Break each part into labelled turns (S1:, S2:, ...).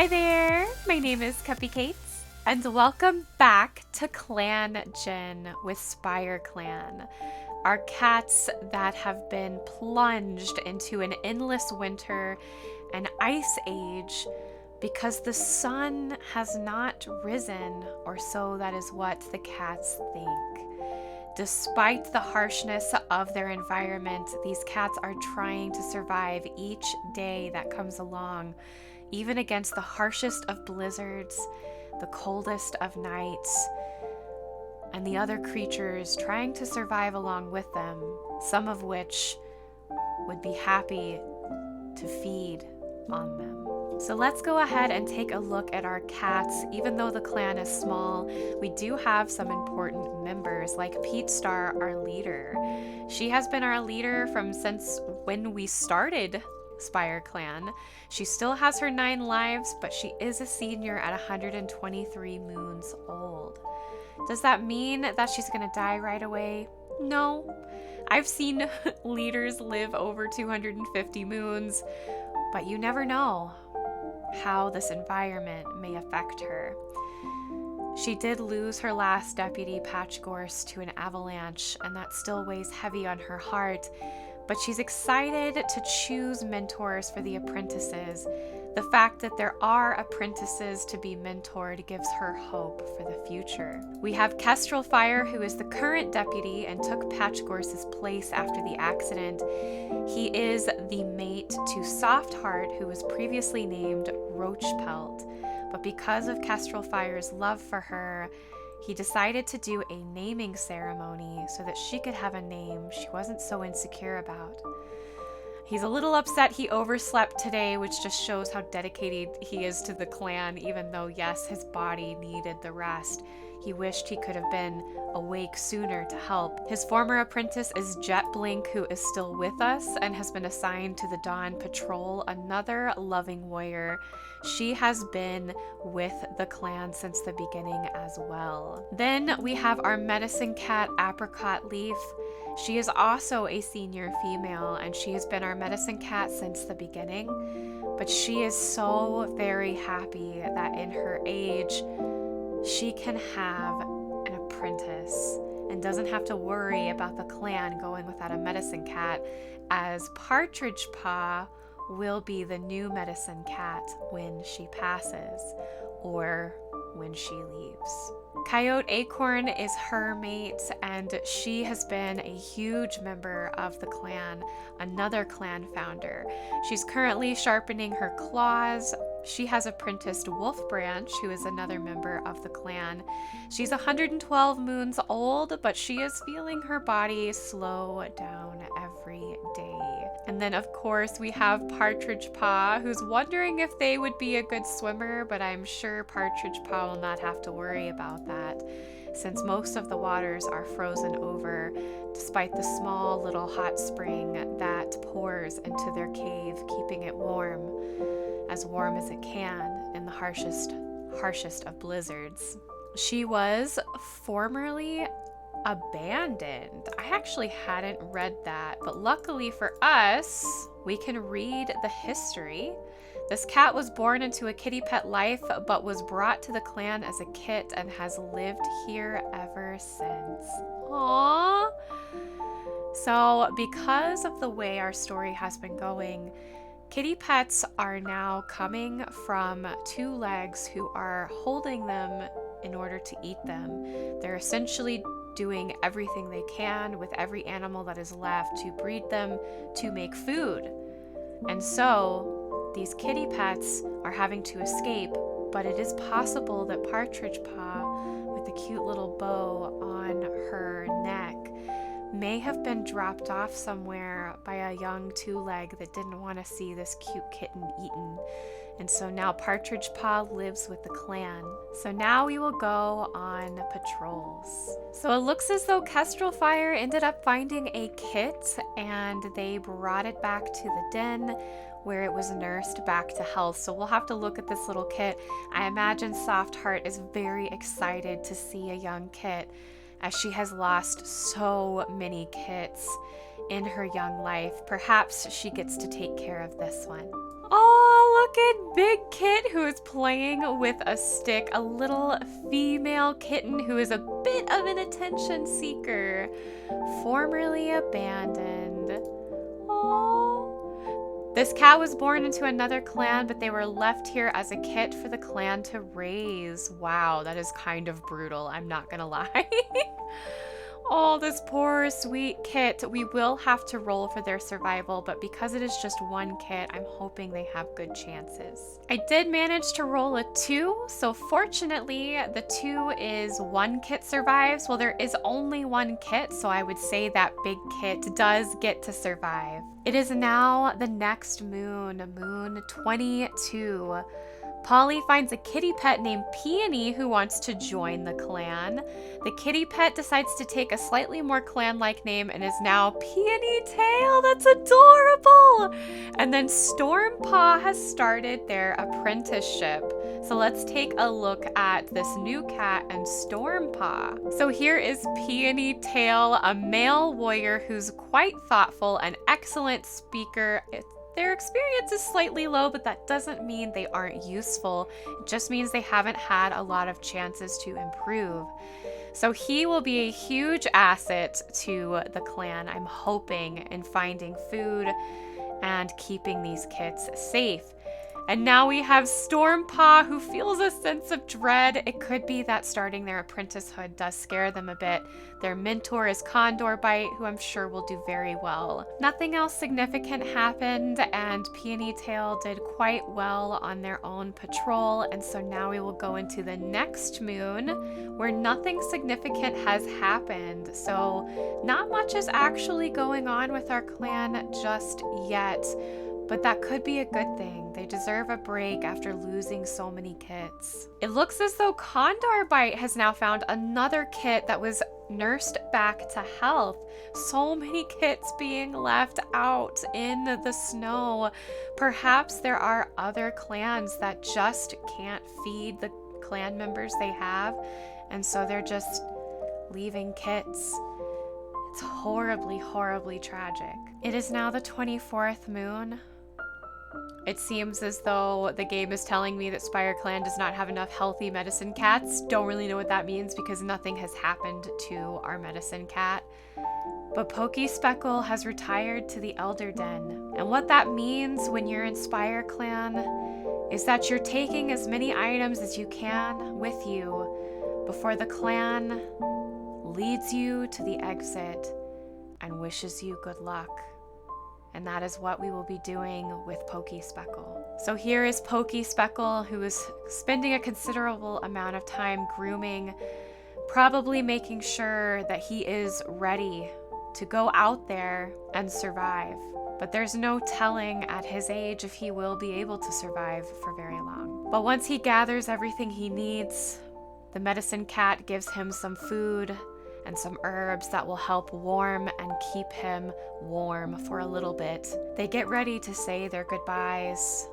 S1: Hi there, my name is Cupicate, and welcome back to clangen with Spire Clan. Our cats that have been plunged into an endless winter and ice age because the sun has not risen, or so that is what the cats think. Despite the harshness of their environment, these cats are trying to survive each day that comes along, even against the harshest of blizzards, the coldest of nights, and the other creatures trying to survive along with them, some of which would be happy to feed on them. So let's go ahead and take a look at our cats. Even though the clan is small, we do have some important members, like Pete Star, our leader. She has been our leader since when we started Spire Clan. She still has her 9 lives, but she is a senior at 123 moons old. Does that mean that she's gonna die right away? No. I've seen leaders live over 250 moons, but you never know how this environment may affect her. She did lose her last deputy, Patchgorse, to an avalanche, and that still weighs heavy on her heart, but she's excited to choose mentors for the apprentices. The fact that there are apprentices to be mentored gives her hope for the future. We have Kestrel Fire, who is the current deputy and took Patchgorse's place after the accident. He is the mate to Softheart, who was previously named Roachpelt, but because of Kestrel Fire's love for her, he decided to do a naming ceremony so that she could have a name she wasn't so insecure about. He's a little upset he overslept today, which just shows how dedicated he is to the clan, even though, yes, his body needed the rest. He wished he could have been awake sooner to help. His former apprentice is Jetblink, who is still with us and has been assigned to the Dawn Patrol, another loving warrior. She has been with the clan since the beginning as well. Then we have our medicine cat, Apricot Leaf. She is also a senior female, and she has been our medicine cat since the beginning, but she is so very happy that in her age, she can have an apprentice and doesn't have to worry about the clan going without a medicine cat, as Partridge Paw will be the new medicine cat when she passes or when she leaves. Coyote Acorn is her mate, and she has been a huge member of the clan, another clan founder. She's currently sharpening her claws. She has apprenticed Wolf Branch, who is another member of the clan. She's 112 moons old, but she is feeling her body slow down every day. And then, of course, we have Partridge Paw, who's wondering if they would be a good swimmer, but I'm sure Partridge Paw will not have to worry about that, since most of the waters are frozen over, despite the small little hot spring that pours into their cave, keeping it warm as it can in the harshest of blizzards. She was formerly abandoned. I actually hadn't read that, but luckily for us, we can read the history. This cat was born into a kitty pet life, but was brought to the clan as a kit and has lived here ever since. Aww. So because of the way our story has been going, kitty pets are now coming from TWOLEGS, who are holding them in order to eat them. They're essentially doing everything they can with every animal that is left to breed them to make food. And so these kitty pets are having to escape, but it is possible that Partridge Paw, with the cute little bow on her neck, may have been dropped off somewhere by a young two-leg that didn't want to see this cute kitten eaten. And so now Partridge Paw lives with the clan. So now we will go on patrols. So it looks as though Kestrel Fire ended up finding a kit, and they brought it back to the den where it was nursed back to health. So we'll have to look at this little kit. I imagine Softheart is very excited to see a young kit, as she has lost so many kits in her young life. Perhaps she gets to take care of this one. Oh, look at Big Kit, who is playing with a stick, a little female kitten who is a bit of an attention seeker, formerly abandoned. Aww. This cat was born into another clan, but they were left here as a kit for the clan to raise. Wow, that is kind of brutal, I'm not gonna lie. Oh, this poor sweet kit. We will have to roll for their survival, but because it is just one kit, I'm hoping they have good chances. I did manage to roll a 2, so fortunately the 2 is 1 kit survives. Well, there is only 1 kit, so I would say that Big Kit does get to survive. It is now the next moon, moon 22. Polly finds a kitty pet named Peony who wants to join the clan. The kitty pet decides to take a slightly more clan-like name and is now Peony Tail. That's adorable! And then Stormpaw has started their apprenticeship. So let's take a look at this new cat and Stormpaw. So here is Peony Tail, a male warrior who's quite thoughtful, an excellent speaker. Their experience is slightly low, but that doesn't mean they aren't useful. It just means they haven't had a lot of chances to improve. So he will be a huge asset to the clan, I'm hoping, in finding food and keeping these kits safe. And now we have Stormpaw, who feels a sense of dread. It could be that starting their apprenticehood does scare them a bit. Their mentor is Condorbite, who I'm sure will do very well. Nothing else significant happened, and Peony Tail did quite well on their own patrol. And so now we will go into the next moon, where nothing significant has happened. So not much is actually going on with our clan just yet. But that could be a good thing. They deserve a break after losing so many kits. It looks as though Condorbite has now found another kit that was nursed back to health. So many kits being left out in the snow. Perhaps there are other clans that just can't feed the clan members they have, and so they're just leaving kits. It's horribly, horribly tragic. It is now the 24th moon. It seems as though the game is telling me that Spire Clan does not have enough healthy medicine cats. Don't really know what that means because nothing has happened to our medicine cat. But Pokey Speckle has retired to the Elder Den. And what that means when you're in Spire Clan is that you're taking as many items as you can with you before the clan leads you to the exit and wishes you good luck. And that is what we will be doing with Pokey Speckle. So here is Pokey Speckle, who is spending a considerable amount of time grooming, probably making sure that he is ready to go out there and survive. But there's no telling at his age if he will be able to survive for very long. But once he gathers everything he needs, the medicine cat gives him some food and some herbs that will help warm and keep him warm for a little bit. They get ready to say their goodbyes,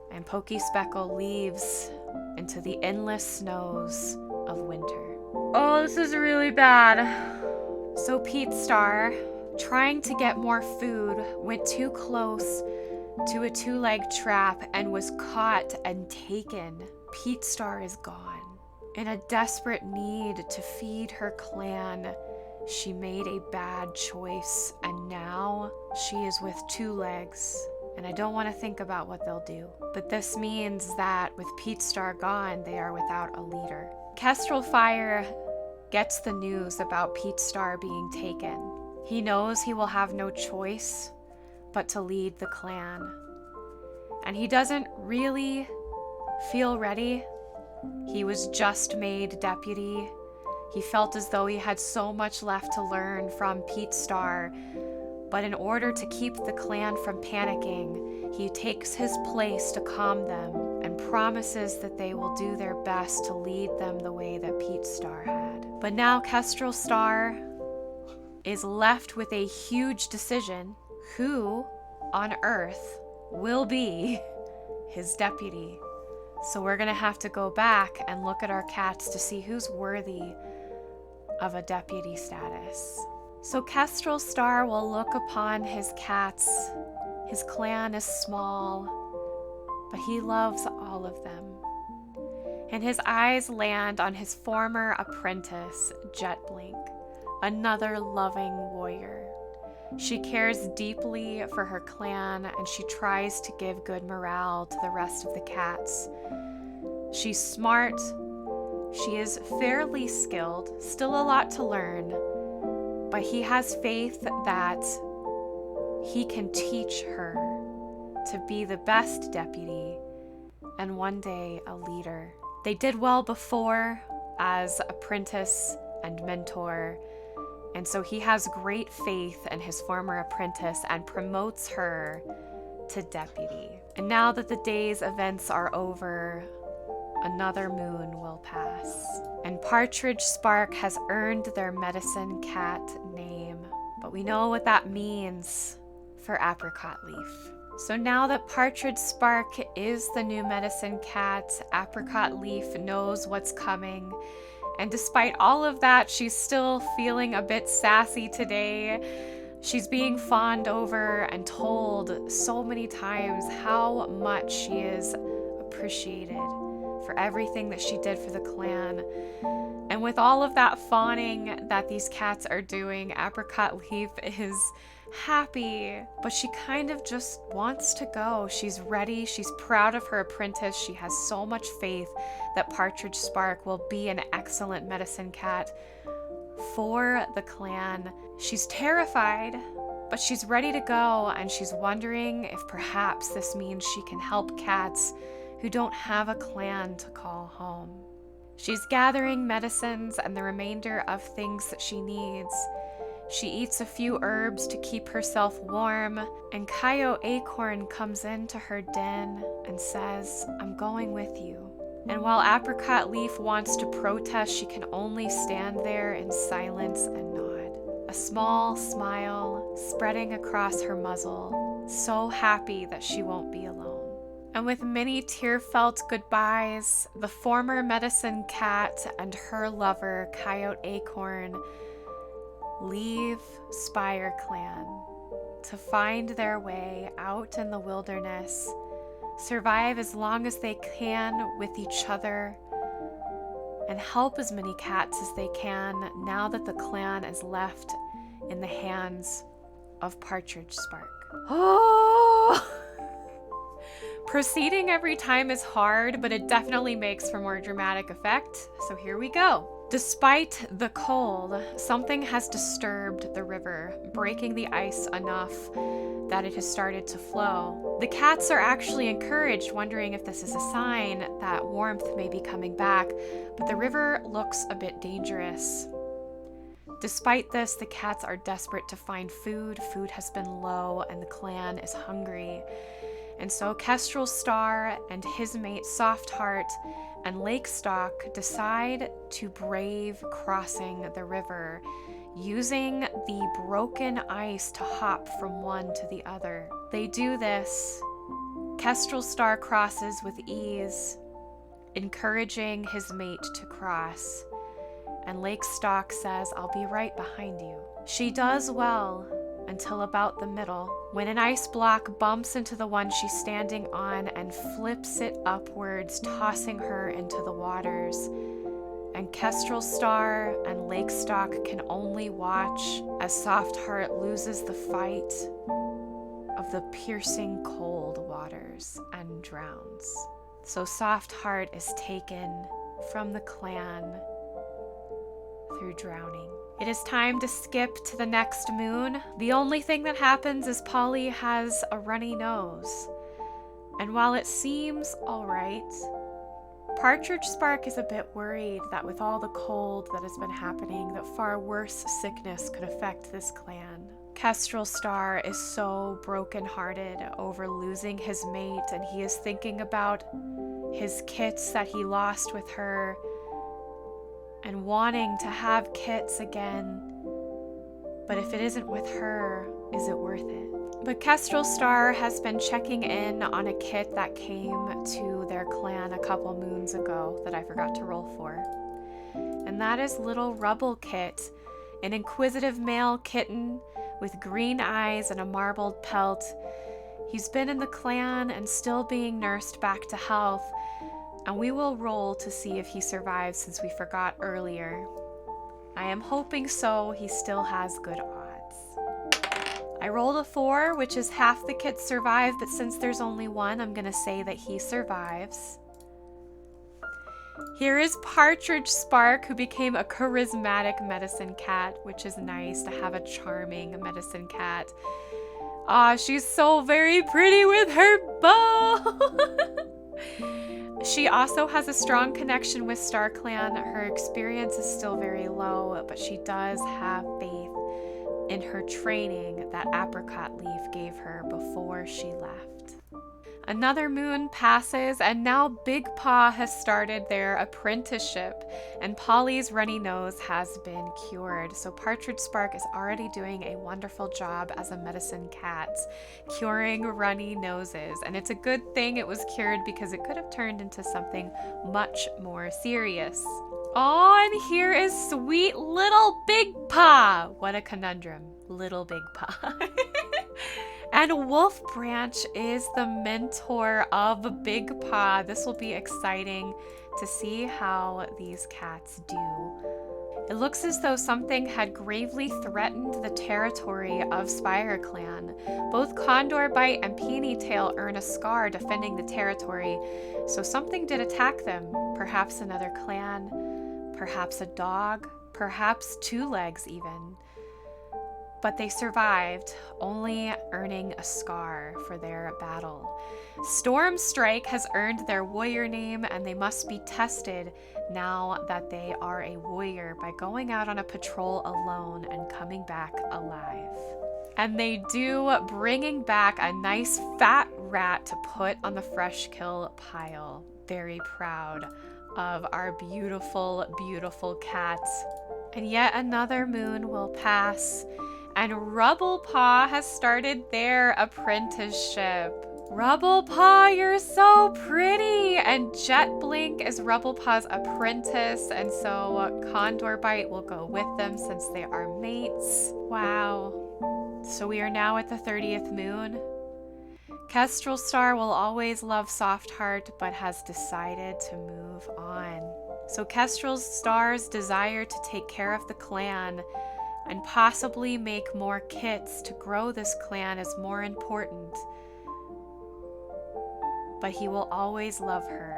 S1: and Pokey Speckle leaves into the endless snows of winter. Oh, this is really bad. So Pete Star, trying to get more food, went too close to a two-leg trap and was caught and taken. Pete Star is gone. In a desperate need to feed her clan, she made a bad choice, and now she is with 2 legs. And I don't want to think about what they'll do. But this means that with Pete Star gone, they are without a leader. Kestrel Fire gets the news about Pete Star being taken. He knows he will have no choice but to lead the clan. And he doesn't really feel ready. He was just made deputy. He felt as though he had so much left to learn from Pete Star, but in order to keep the clan from panicking, he takes his place to calm them and promises that they will do their best to lead them the way that Pete Star had. But now Kestrel Star is left with a huge decision. Who on Earth will be his deputy? So we're gonna have to go back and look at our cats to see who's worthy of a deputy status. So Kestrel Star will look upon his cats. His clan is small, but he loves all of them. And his eyes land on his former apprentice, Jetblink, another loving warrior. She cares deeply for her clan, and she tries to give good morale to the rest of the cats. She's smart, she is fairly skilled, still a lot to learn, but he has faith that he can teach her to be the best deputy and one day a leader. They did well before as apprentice and mentor, and so he has great faith in his former apprentice and promotes her to deputy. And now that the day's events are over, another moon will pass. And Partridge Spark has earned their medicine cat name, but we know what that means for Apricot Leaf. So now that Partridge Spark is the new medicine cat, Apricot Leaf knows what's coming. And despite all of that, she's still feeling a bit sassy today. She's being fawned over and told so many times how much she is appreciated for everything that she did for the clan. And with all of that fawning that these cats are doing, Apricot Leaf is happy, but she kind of just wants to go. She's ready. She's proud of her apprentice. She has so much faith that Partridge Spark will be an excellent medicine cat for the clan. She's terrified, but she's ready to go, and she's wondering if perhaps this means she can help cats who don't have a clan to call home. She's gathering medicines and the remainder of things that she needs. She eats a few herbs to keep herself warm, and Coyote Acorn comes into her den and says, "I'm going with you." And while Apricot Leaf wants to protest, she can only stand there in silence and nod. A small smile spreading across her muzzle, so happy that she won't be alone. And with many tear-felt goodbyes, the former medicine cat and her lover, Coyote Acorn, leave Spire Clan to find their way out in the wilderness, survive as long as they can with each other, and help as many cats as they can now that the clan is left in the hands of Partridge Spark. Oh! Proceeding every time is hard, but it definitely makes for more dramatic effect, so here we go. Despite the cold, something has disturbed the river, breaking the ice enough that it has started to flow. The cats are actually encouraged, wondering if this is a sign that warmth may be coming back, but the river looks a bit dangerous. Despite this, the cats are desperate to find food. Food has been low and the clan is hungry. And so Kestrel Star and his mate Softheart and Lakestock decide to brave crossing the river, using the broken ice to hop from one to the other. They do this. Kestrel Star crosses with ease, encouraging his mate to cross. And Lakestock says, "I'll be right behind you." She does well until about the middle, when an ice block bumps into the one she's standing on and flips it upwards, tossing her into the waters. And Kestrel Star and Lakestock can only watch as Softheart loses the fight of the piercing cold waters and drowns. So Softheart is taken from the clan through drowning. It is time to skip to the next moon. The only thing that happens is Polly has a runny nose. And while it seems alright, Partridge Spark is a bit worried that with all the cold that has been happening, that far worse sickness could affect this clan. Kestrel Star is so brokenhearted over losing his mate, and he is thinking about his kits that he lost with her and wanting to have kits again. But if it isn't with her, is it worth it? But Kestrel Star has been checking in on a kit that came to their clan a couple moons ago that I forgot to roll for. And that is little Rubble Kit, an inquisitive male kitten with green eyes and a marbled pelt. He's been in the clan and still being nursed back to health, and we will roll to see if he survives since we forgot earlier. I am hoping so. He still has good odds. I rolled a 4, which is half the kits survive, but since there's only one, I'm gonna say that he survives. Here is Partridge Spark, who became a charismatic medicine cat, which is nice to have a charming medicine cat. Ah, she's so very pretty with her bow. She also has a strong connection with StarClan. Her experience is still very low, but she does have faith in her training that Apricot Leaf gave her before she left. Another moon passes, and now Big Paw has started their apprenticeship, and Polly's runny nose has been cured. So Partridge Spark is already doing a wonderful job as a medicine cat, curing runny noses. And it's a good thing it was cured because it could have turned into something much more serious. Oh, and here is sweet little Big Paw. What a conundrum, little Big Paw. And Wolf Branch is the mentor of Big Paw. This will be exciting to see how these cats do. It looks as though something had gravely threatened the territory of Spire Clan. Both Condorbite and Peenytail earn a scar defending the territory, so something did attack them. Perhaps another clan, perhaps a dog, perhaps TWOLEGS even. But they survived, only earning a scar for their battle. Stormstrike has earned their warrior name, and they must be tested now that they are a warrior by going out on a patrol alone and coming back alive. And they do, bringing back a nice fat rat to put on the fresh kill pile. Very proud of our beautiful, beautiful cat. And yet another moon will pass, and Rubblepaw has started their apprenticeship. Rubblepaw, you're so pretty! And Jetblink is Rubblepaw's apprentice, and so Condorbite will go with them since they are mates. Wow. So we are now at the 30th moon. Kestrel Star will always love Softheart, but has decided to move on. So Kestrel Star's desire to take care of the clan and possibly make more kits to grow this clan is more important. But he will always love her.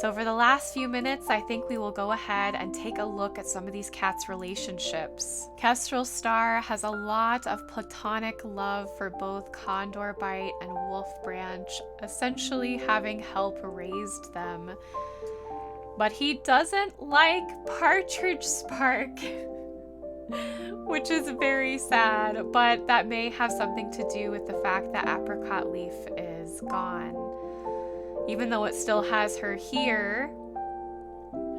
S1: So for the last few minutes, I think we will go ahead and take a look at some of these cats' relationships. Kestrel Star has a lot of platonic love for both Condorbite and Wolf Branch, essentially having help raised them. But he doesn't like Partridge Spark. Which is very sad, but that may have something to do with the fact that Apricot Leaf is gone. Even though it still has her here,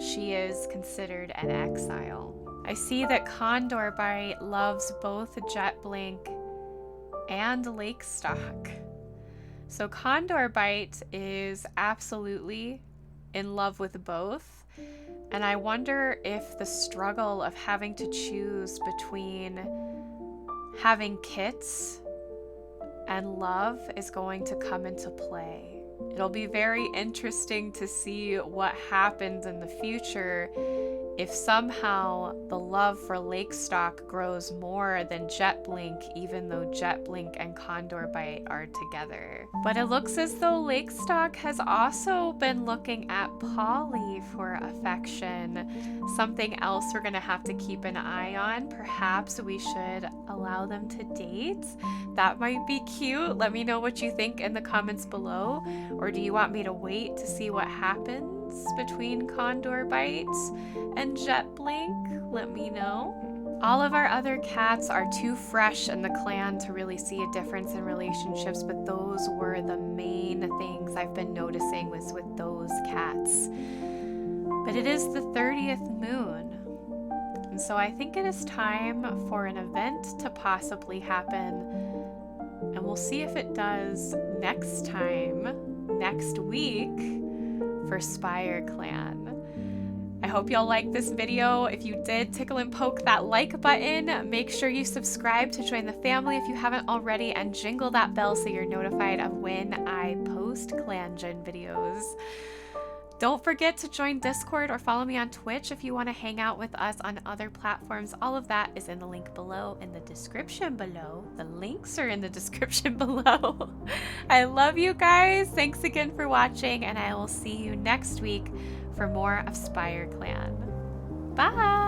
S1: she is considered an exile. I see that Condorbite loves both Jetblink and Lakestock. So Condorbite is absolutely in love with both. And I wonder if the struggle of having to choose between having kits and love is going to come into play. It'll be very interesting to see what happens in the future if somehow the love for Lakestock grows more than Jetblink, even though Jetblink and Condorbite are together. But it looks as though Lakestock has also been looking at Polly for affection. Something else we're gonna have to keep an eye on. Perhaps we should allow them to date. That might be cute. Let me know what you think in the comments below. Or do you want me to wait to see what happens between Condorbite and Jetblink? Let me know. All of our other cats are too fresh in the clan to really see a difference in relationships, but those were the main things I've been noticing was with those cats. But it is the 30th moon, and so I think it is time for an event to possibly happen, and we'll see if it does next time, next week, for Spire Clan. I hope y'all liked this video. If you did, tickle and poke that like button. Make sure you subscribe to join the family if you haven't already, and jingle that bell so you're notified of when I post clangen videos. Don't forget to join Discord or follow me on Twitch if you want to hang out with us on other platforms. All of that is in the link below, in the description below. The links are in the description below. I love you guys. Thanks again for watching, and I will see you next week for more of Spire Clan. Bye!